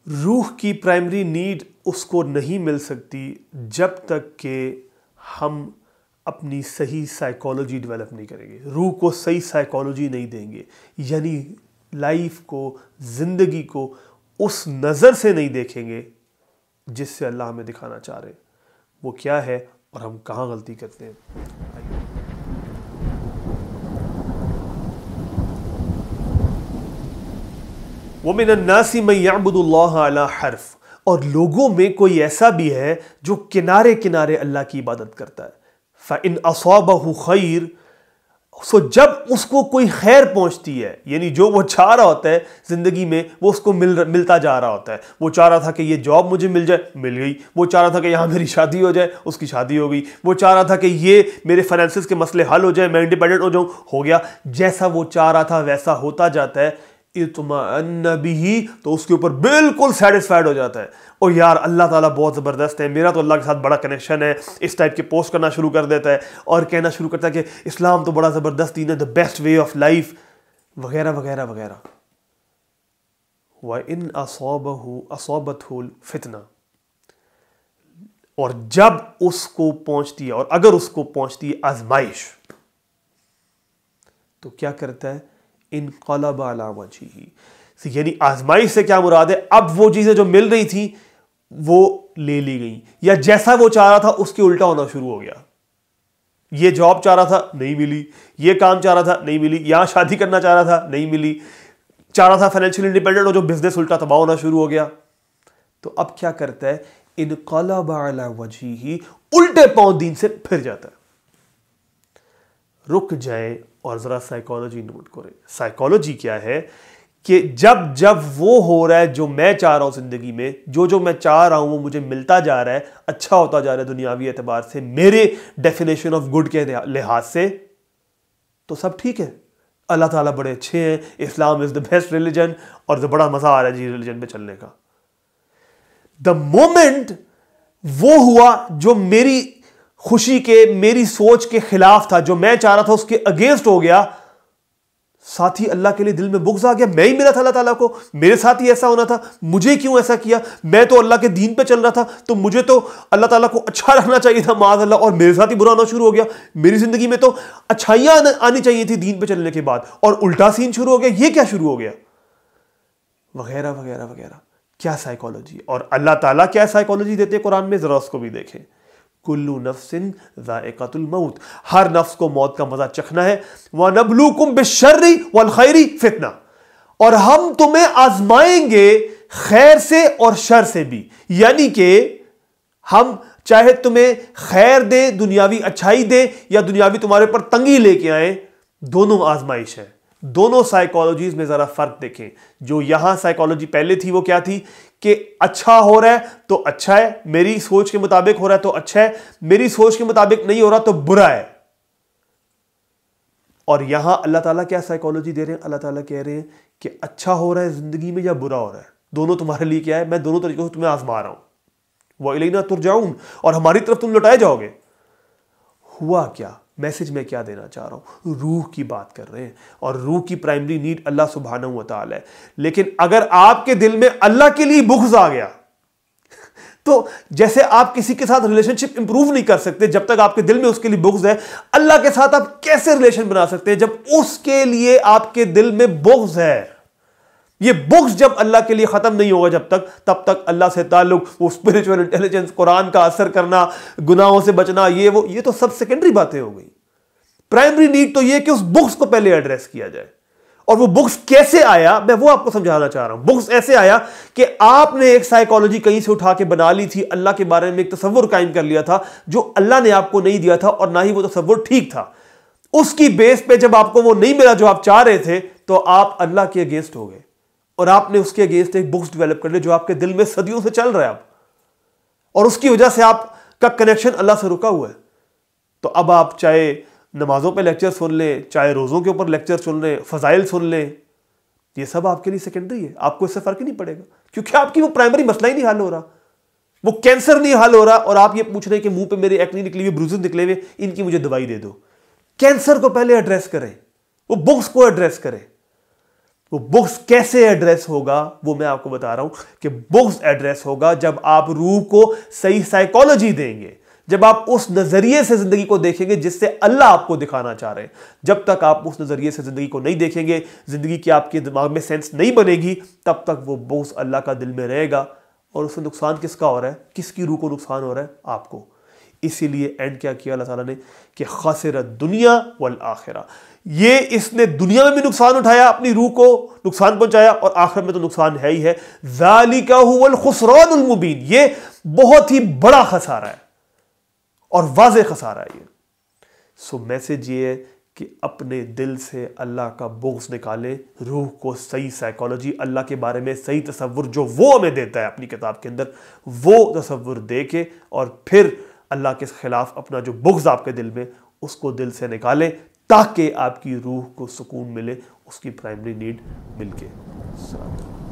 रूह की primary need उसको नहीं मिल सकती जब तक कि हम अपनी सही साइकोलॉजी डेवलप नहीं करेंगे, रूह को सही साइकोलॉजी नहीं देंगे, यानी लाइफ को, ज़िंदगी को उस नज़र से नहीं देखेंगे जिससे अल्लाह हमें दिखाना चाह रहे। वो क्या है और हम कहाँ गलती करते हैं। वमिनन्नासी मन यअबुदुल्लाह अला हर्फ, और लोगों में कोई ऐसा भी है जो किनारे किनारे अल्लाह की इबादत करता है। फ़इन असाबहु खैर, सो जब उसको कोई खैर पहुंचती है, यानी जो वो चाह रहा होता है ज़िंदगी में वो उसको मिलता जा रहा होता है। वो चाह रहा था कि ये जॉब मुझे मिल जाए, मिल गई। वो चाह रहा था कि यहाँ मेरी शादी हो जाए, उसकी शादी हो गई। वो चाह रहा था कि ये मेरे फाइनेंसिस के मसले हल हो जाए, मैं इंडिपेंडेंट हो जाऊँ, हो गया। जैसा वो चाह रहा था वैसा होता जाता है। इत्मअन्न बिही, तो उसके ऊपर बिल्कुल सेटिस्फाइड हो जाता है। और यार अल्लाह ताला बहुत ज़बरदस्त है, मेरा तो अल्लाह के साथ बड़ा कनेक्शन है। इस टाइप के पोस्ट करना शुरू कर देता है और कहना शुरू करता है कि इस्लाम तो बड़ा ज़बरदस्त दीन है, the best way of life, वगैरह वगैरह वगैरह। व इन असाबतहुल फितना, और जब उसको पहुंचती है, और अगर उसको पहुंचती है आजमाइश, तो क्या करता है, इनक़लब अला वजहिही, यानी आजमाइश से क्या मुराद है, अब वो चीजें जो मिल रही थी वो ले ली गई, या जैसा वो चाह रहा था उसके उल्टा होना शुरू हो गया। ये जॉब चाह रहा था, नहीं मिली। ये काम चाह रहा था, नहीं मिली। यहां शादी करना चाह रहा था, नहीं मिली। चाह रहा था फाइनेंशियल इंडिपेंडेंट हो, जो बिजनेस उल्टा तबाह होना शुरू हो गया। तो अब क्या करता है, इनक़लब अला वजहिही, उल्टे पांव दीन से फिर जाता है। रुक जाए और जरा साइकोलॉजी नोट करें। साइकोलॉजी क्या है कि जब जब वो हो रहा है जो मैं चाह रहा हूं जिंदगी में, जो जो मैं चाह रहा हूं वो मुझे मिलता जा रहा है, अच्छा होता जा रहा है दुनियावी एतबार से, मेरे डेफिनेशन ऑफ गुड के लिहाज से, तो सब ठीक है। अल्लाह ताला बड़े अच्छे हैं, Islam is the best religion, और जो बड़ा मजा आ रहा है जी रिलीजन पे चलने का। द मोमेंट वो हुआ जो मेरी खुशी के, मेरी सोच के खिलाफ था, जो मैं चाह रहा था उसके अगेंस्ट हो गया, साथ ही अल्लाह के लिए दिल में बुग़्ज़ आ गया। मैं ही मिला था अल्लाह ताला को, मेरे साथ ही ऐसा होना था, मुझे क्यों ऐसा किया, मैं तो अल्लाह के दीन पे चल रहा था, तो मुझे तो अल्लाह ताला को अच्छा रखना चाहिए था, माज़ अल्लाह, और मेरे साथ ही बुरा होना शुरू हो गया। मेरी जिंदगी में तो अच्छाइयां आनी चाहिए थी दीन पे चलने के बाद, और उल्टा सीन शुरू हो गया। ये क्या शुरू हो गया, वगैरह वगैरह वगैरह। क्या साइकोलॉजी, और अल्लाह ताला क्या साइकोलॉजी देते हैं कुरान में, जरा उसको भी देखें। कुल्लु नफ्सिन ज़ाइक़तुल मौत, हर नफ्स को मौत का मजा चखना है। व नब्लुकुम बिश्शर्रि वल खैरि फितना, और हम तुम्हें आजमाएंगे खैर से और शर से भी, यानी कि हम चाहे तुम्हें खैर दे, दुनियावी अच्छाई दे, या दुनियावी तुम्हारे पर तंगी लेके आए, दोनों आजमाइश है। दोनों साइकोलॉजीज में जरा फर्क देखें। जो यहां साइकोलॉजी पहले थी वो क्या थी कि अच्छा हो रहा है तो अच्छा है, मेरी सोच के मुताबिक हो रहा है तो अच्छा है, मेरी सोच के मुताबिक नहीं हो रहा तो बुरा है। और यहां अल्लाह ताला क्या साइकोलॉजी दे रहे हैं, अल्लाह ताला कह रहे हैं कि अच्छा हो रहा है जिंदगी में या बुरा हो रहा है, दोनों तुम्हारे लिए क्या है, मैं दोनों तरीकों से तुम्हें आजमा रहा हूं। व इलैना तुरजाऊन, और हमारी तरफ तुम लौटाए जाओगे। हुआ क्या, मैसेज में क्या देना चाह रहा हूं, रूह की बात कर रहे हैं, और रूह की प्राइमरी नीड अल्लाह सुब्हानहू व तआला है। लेकिन अगर आपके दिल में अल्लाह के लिए बुग़्ज़ आ गया, तो जैसे आप किसी के साथ रिलेशनशिप इंप्रूव नहीं कर सकते जब तक आपके दिल में उसके लिए बुग़्ज़ है, अल्लाह के साथ आप कैसे रिलेशन बना सकते हैं जब उसके लिए आपके दिल में बुग़्ज़ है। ये बुग़्ज़ जब अल्लाह के लिए खत्म नहीं होगा जब तक, तब तक अल्लाह से ताल्लुक, वो स्पिरिचुअल इंटेलिजेंस, कुरान का असर करना, गुनाहों से बचना, ये तो सब सेकेंडरी बातें हो गई। प्राइमरी नीड तो ये कि उस बुग़्ज़ को पहले एड्रेस किया जाए। और वो बुग़्ज़ कैसे आया, मैं वो आपको समझाना चाह रहा हूं। बुग़्ज़ ऐसे आया कि आपने एक साइकोलॉजी कहीं से उठा के बना ली थी, अल्लाह के बारे में एक तसव्वुर कायम कर लिया था जो अल्लाह ने आपको नहीं दिया था, और ना ही वो तसव्वुर ठीक था। उसकी बेस पे जब आपको वो नहीं मिला जो आप चाह रहे थे, तो आप अल्लाह के अगेंस्ट हो गए, और आपने उसके अगेंस्ट एक बुग़्ज़ डेवलप कर लिया जो आपके दिल में सदियों से चल रहा है अब, और उसकी वजह से आपका कनेक्शन अल्लाह से रुका हुआ है। तो अब आप चाहे नमाजों पे लेक्चर सुन लें, चाहे रोज़ों के ऊपर लेक्चर सुन लें, फ़ज़ाइल सुन लें, ये सब आपके लिए सेकेंडरी है, आपको इससे फ़र्क ही नहीं पड़ेगा, क्योंकि आपकी वो प्राइमरी मसला ही नहीं हल हो रहा, वो कैंसर नहीं हल हो रहा, और आप ये पूछ रहे हैं कि मुंह पे मेरे एक्ने निकली हुई, ब्रूजेस निकले हुए, इनकी मुझे दवाई दे दो। कैंसर को पहले एड्रेस करें, वो बुग़्ज़ को एड्रेस करें। वो बुग्स कैसे एड्रेस होगा वो मैं आपको बता रहा हूं कि बुग्स एड्रेस होगा जब आप रूह को सही साइकोलॉजी देंगे, जब आप उस नजरिए से जिंदगी को देखेंगे जिससे अल्लाह आपको दिखाना चाह रहे हैं। जब तक आप उस नजरिए से जिंदगी को नहीं देखेंगे, जिंदगी की आपके दिमाग में सेंस नहीं बनेगी, तब तक वो बुग्स अल्लाह का दिल में रहेगा। और उससे नुकसान किसका हो रहा है? किसकी रूह को नुकसान हो रहा है? आपको। इसीलिए एंड क्या किया अल्लाह ताला ने कि खासिरत दुनिया वल आखिरा, ये इसने दुनिया में भी नुकसान उठाया, अपनी रूह को नुकसान पहुंचाया, और आखिरत में तो नुकसान है ही है। ज़ालिका हुवल खुसरानुल मुबीन, ये बहुत ही बड़ा खसारा है और वाज़े खसारा है ये। सो मैसेज ये है कि अपने दिल से अल्लाह का बुग़्ज़ निकालें, रूह को सही साइकोलॉजी, अल्लाह के बारे में सही तसव्वुर जो वो हमें देता है अपनी किताब के अंदर, वो तसव्वुर दे के, और फिर अल्लाह के खिलाफ अपना जो बुग़्ज़ आपके दिल में, उसको दिल से निकालें, ताकि आपकी रूह को सुकून मिले, उसकी प्राइमरी नीड मिल के।